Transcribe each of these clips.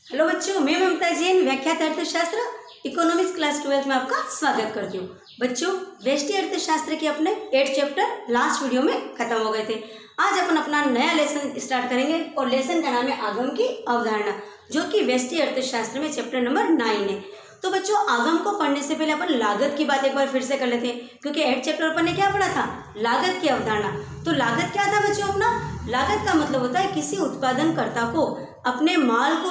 Hello बच्चों, मैं ममता जैन व्याख्यात अर्थशास्त्र इकोनॉमिक्स क्लास 12 में आपका स्वागत करती हूँ। बच्चों, व्यष्टि अर्थशास्त्र के अपने 8 चैप्टर लास्ट वीडियो में खत्म हो गए थे। आज अपन अपना नया लेसन स्टार्ट करेंगे और लेसन का नाम है आगम की अवधारणा, जो कि व्यष्टि अर्थशास्त्र में चैप्टर नंबर 9 है। तो बच्चों, आगम को पढ़ने से पहले अपन लागत की बात एक बार फिर से कर लेते हैं, क्योंकि 8 चैप्टर अपन ने क्या पढ़ा था? लागत की अवधारणा। तो लागत क्या था बच्चों अपना? लागत का मतलब होता है किसी उत्पादनकर्ता को अपने माल को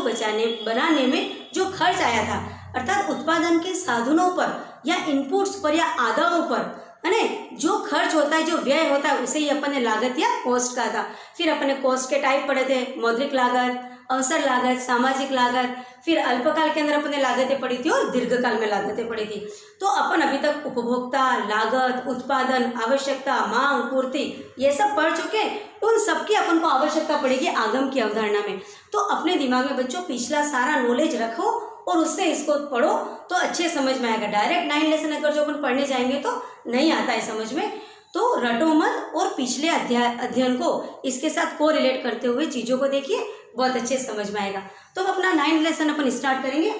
बनाने में जो खर्च आया था, अर्थात उत्पादन के साधनों पर या इनपुट्स पर या आदानों पर, है ना, जो खर्च होता है, जो व्यय होता है, उसे ही अपन ने लागत या कॉस्ट कहा था। फिर अपन ने कॉस्ट के टाइप पढ़े थे, मौद्रिक लागत, अवसर लागत, सामाजिक लागत, फिर अल्पकाल के अंदर अपन ने लागतें पढ़ी थी और दीर्घकाल में लागतें पढ़ी थी। तो अपन अभी तक उपभोक्ता, लागत, उत्पादन, आवश्यकता, मांग, पूर्ति, ये सब पढ़ चुके हैं। उन सबकी अपन को आवश्यकता पड़ेगी आगम की अवधारणा में। तो अपने दिमाग में बच्चों पिछला सारा नॉलेज रखो और उससे इसको पढ़ो तो अच्छे समझ में आएगा। डायरेक्ट 9 लेसन अगर जो अपन पढ़ने जाएंगे तो नहीं आता है समझ में, तो रटो मत और पिछले अध्ययन को इसके साथ को रिलेट करते हुए चीज़ों को देखिए, बहुत अच्छे समझ में आएगा। तो अपना 9 लेसन अपन स्टार्ट करेंगे।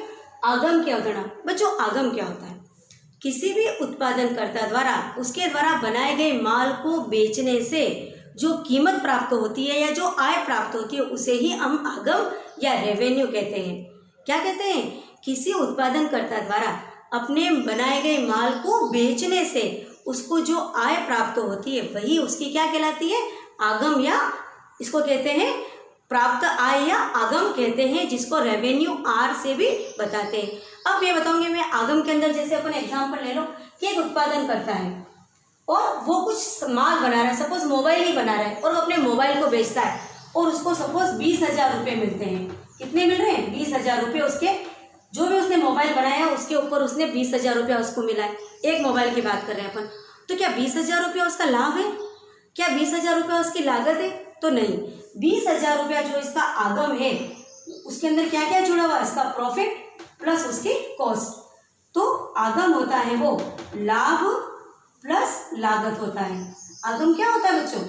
आगम की अवधारणा। बच्चों, आगम क्या होता है? किसी भी उत्पादनकर्ता द्वारा उसके द्वारा बनाए गए माल को बेचने से जो कीमत प्राप्त होती है या जो आय प्राप्त होती है, उसे ही हम आगम या रेवेन्यू कहते हैं। क्या कहते हैं? किसी उत्पादनकर्ता द्वारा अपने बनाए गए माल को बेचने से उसको जो आय प्राप्त होती है, वही उसकी क्या कहलाती है? आगम, या इसको कहते हैं प्राप्त आय या आगम कहते हैं, जिसको रेवेन्यू आर से भी बताते हैं। अब ये बताऊंगी मैं, आगम के अंदर जैसे अपन एग्जांपल ले लो कि एक उत्पादन करता है और वो कुछ माल बना रहा है, सपोज मोबाइल ही बना रहा है, और वो अपने मोबाइल को बेचता है और उसको सपोज 20,000 रुपये मिलते हैं। कितने मिल रहे हैं? 20,000 रुपये। उसके जो भी उसने मोबाइल बनाया उसके ऊपर उसने 20,000 रुपया उसको मिला है। एक मोबाइल की बात कर रहे हैं अपन। तो क्या 20,000 रुपया उसका लाभ है? क्या 20,000 रुपया उसकी लागत है? तो नहीं। 20,000 रुपया जो इसका आगम है, उसके अंदर क्या क्या जुड़ा हुआ? इसका प्रॉफिट प्लस उसकी कॉस्ट। तो आगम होता है वो लाभ प्लस लागत होता है। आगम क्या होता है बच्चों?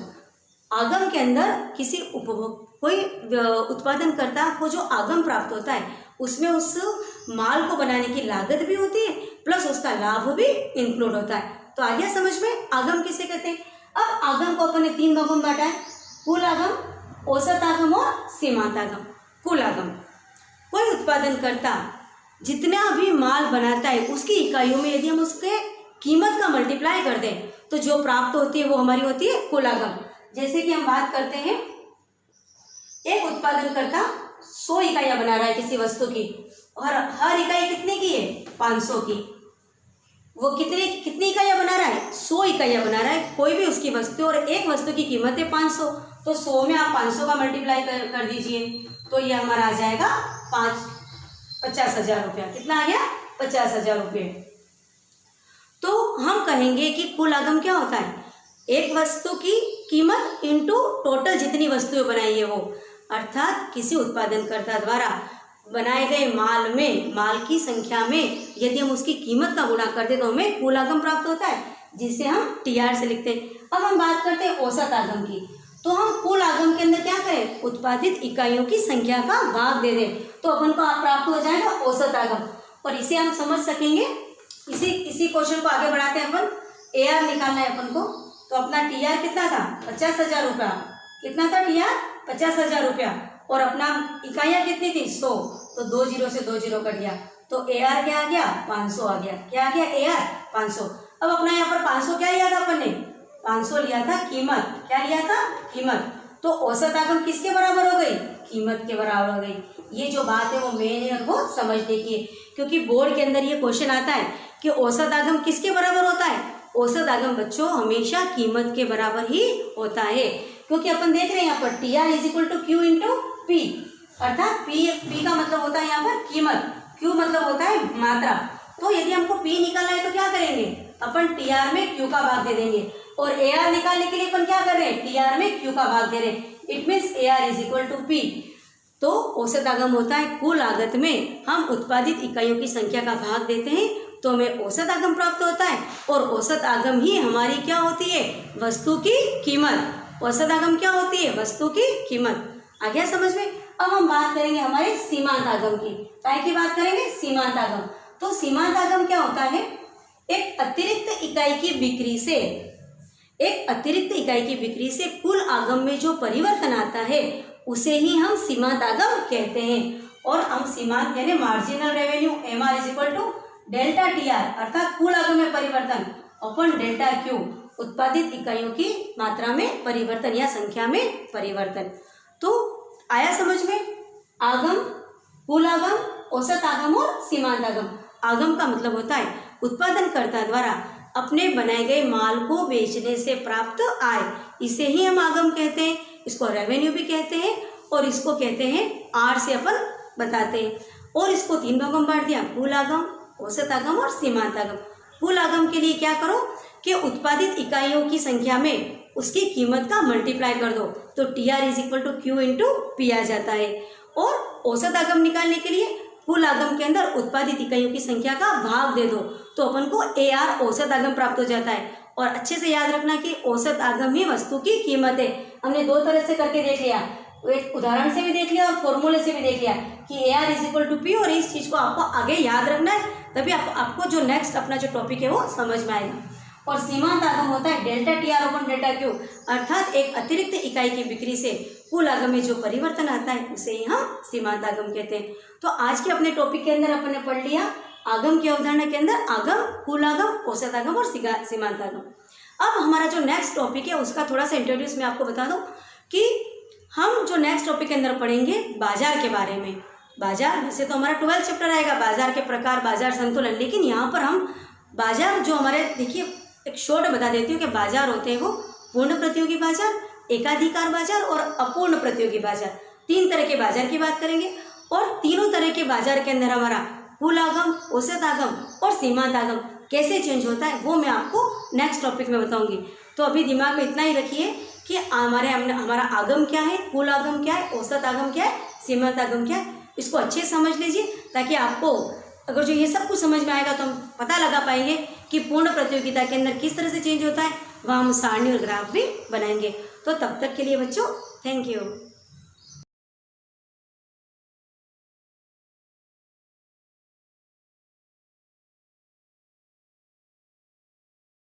आगम के अंदर किसी कोई उत्पादनकर्ता को जो आगम प्राप्त होता है, उसमें उस माल को बनाने की लागत भी होती है प्लस उसका लाभ भी इंक्लूड होता है। तो आ गया समझ में आगम किसे कहते हैं? अब आगम को अपन ने 3 भागों में बांटा है: कुल आगम, औसत आगम और सीमांत आगम। कुल आगम, कोई उत्पादनकर्ता जितना भी माल बनाता है उसकी इकाइयों में यदि हम उसके कीमत का मल्टीप्लाई कर दें तो जो प्राप्त होती है वो हमारी होती है कुल आगम। जैसे कि हम बात करते हैं, एक उत्पादनकर्ता 100 इकाइयां बना रहा है किसी वस्तु की, और हर इकाई कितने की है? 500 की। वो कितनी इकाइयां बना रहा है? 100 इकाइयां बना रहा है कोई भी उसकी वस्तु, और एक वस्तु की कीमत है 500। तो 100 में आप 500 का मल्टीप्लाई कर दीजिए तो ये हमारा आ जाएगा 50,000 रुपया। कितना आ गया? 50,000 रुपये। तो हम कहेंगे कि कुल आगम क्या होता है? एक वस्तु की कीमत इंटू टोटल जितनी वस्तुएं बनाई है वो, अर्थात किसी उत्पादनकर्ता द्वारा बनाए गए माल की संख्या में यदि हम उसकी कीमत का गुणा करते तो हमें कुल आगम प्राप्त होता है, जिसे हम टीआर से लिखते हैं। अब हम बात करते हैं औसत आगम की। तो हम कुल आगम के अंदर क्या करें? उत्पादित इकाइयों की संख्या का भाग दे दें तो अपन को प्राप्त हो जाएगा औसत आगम। और इसे हम समझ सकेंगे, इसी क्वेश्चन को आगे बढ़ाते हैं अपन। एआर निकालना है अपन को, तो अपना टीआर कितना था? 50,000 रुपया। कितना था टीआर? 50,000 रुपया। और अपना इकाइयाँ कितनी थी? 100। तो 2 जीरो से 2 जीरो कट गया, तो एआर क्या आ गया? 500 आ गया। क्या आ गया? एआर 500। अब अपना यहाँ पर 500 क्या लिया था अपन ने? 500 लिया था कीमत। क्या लिया था? कीमत। तो औसत आगम किसके बराबर हो गई? कीमत के बराबर हो गई। ये जो बात है वो मेन है और वो समझने की है, क्योंकि बोर्ड के अंदर ये क्वेश्चन आता है कि औसत आगम किसके बराबर होता है? औसत आगम बच्चों हमेशा कीमत के बराबर ही होता है, क्योंकि अपन देख रहे हैं यहाँ पर TR is equal to Q into P, अर्थात पी का मतलब होता है यहाँ पर कीमत, क्यू मतलब होता है मात्रा। तो यदि हमको पी निकालना है तो क्या करेंगे? अपन टीआर में क्यू का भाग दे देंगे, और एआर निकालने के लिए अपन क्या कर रहे हैं? टीआर में क्यू का भाग दे रहे हैं। It means AR is equal to P. तो औसत आगम होता है कुल लागत में हम उत्पादित इकाइयों की संख्या का भाग देते हैं तो हमें औसत आगम प्राप्त होता है, और औसत आगम ही हमारी क्या होती है? वस्तु की कीमत। औसत आगम क्या होती है? वस्तु की कीमत। आ गया समझ में? अब हम बात करेंगे हमारे सीमांत आगम की। काय की बात करेंगे? सीमांत आगम। तो सीमांत आगम क्या होता है? एक अतिरिक्त इकाई की बिक्री से कुल आगम में जो परिवर्तन आता है उसे ही हम सीमांत आगम कहते हैं। और हम सीमांत यानी marginal revenue MR is equal to delta TR अर्थात कुल आगम में परिवर्तन अपन डेल्टा Q उत्पादित इकाइयों की मात्रा में परिवर्तन या संख्या में परिवर्तन। तो आया समझ में? आगम, कुल आगम, औसत आगम और सीमांत आगम। आगम का मतलब होता है उत्पादनकर्ता द्वारा अपने बनाए गए माल को बेचने से प्राप्त आय, इसे ही हम आगम कहते हैं। इसको रेवेन्यू भी कहते हैं और इसको कहते हैं आर से अपन बताते हैं। और इसको 3 भागों में बांट दिया, कुल आगम, औसत आगम और सीमांत आगम। कुल आगम के लिए क्या करो कि उत्पादित इकाइयों की संख्या में उसकी कीमत का मल्टीप्लाई कर दो, तो TR is equal to Q into P आ जाता है। और औसत आगम निकालने के लिए कुल आगम के अंदर उत्पादित इकाइयों की संख्या का भाग दे दो, तो अपन को AR औसत आगम प्राप्त हो जाता है। और अच्छे से याद रखना कि औसत आगम ही वस्तु की कीमत है। हमने 2 तरह से करके देख लिया, एक उदाहरण से भी देख लिया और फॉर्मूले से भी देख लिया कि AR is equal to P। और इस चीज़ को आपको आगे याद रखना है, तभी आपको जो नेक्स्ट अपना जो टॉपिक है वो समझ में आएगा। और सीमांत आगम होता है डेल्टा TR अपन डेल्टा Q अर्थात एक अतिरिक्त इकाई की बिक्री से कुल आगम में जो परिवर्तन आता है उसे ही हम सीमांत आगम कहते हैं। तो आज के अपने टॉपिक के अंदर अपन ने पढ़ लिया आगम की अवधारणा के अंदर आगम, कुल आगम, औसत आगम और सीमांत आगम। अब हमारा जो नेक्स्ट टॉपिक है उसका थोड़ा सा इंट्रोड्यूस मैं आपको बता दूं कि हम जो नेक्स्ट टॉपिक के अंदर पढ़ेंगे बाजार के बारे में। बाजार वैसे तो हमारा 12 चैप्टर आएगा, बाजार के प्रकार, बाजार संतुलन, लेकिन यहाँ पर हम बाजार जो हमारे, देखिए एक शॉर्ट बता देती हूँ कि बाजार होते हैं वो पूर्ण प्रतियोगी बाजार, एकाधिकार बाजार और अपूर्ण प्रतियोगी बाजार। 3 तरह के बाजार की बात करेंगे और तीनों तरह के बाजार के अंदर हमारा कुल आगम, औसत आगम और सीमांत आगम कैसे चेंज होता है वो मैं आपको नेक्स्ट टॉपिक में बताऊंगी। तो अभी दिमाग में इतना ही रखिए कि हमारा आगम क्या है, कुल आगम क्या है, औसत आगम क्या है, सीमांत आगम क्या है, इसको अच्छे से समझ लीजिए, ताकि आपको अगर जो ये सब कुछ समझ में आएगा तो हम पता लगा पाएंगे कि पूर्ण प्रतियोगिता के अंदर किस तरह से चेंज होता है। वहाँ हम सारणी और ग्राफ भी बनाएंगे। तो तब तक के लिए बच्चों, थैंक यू।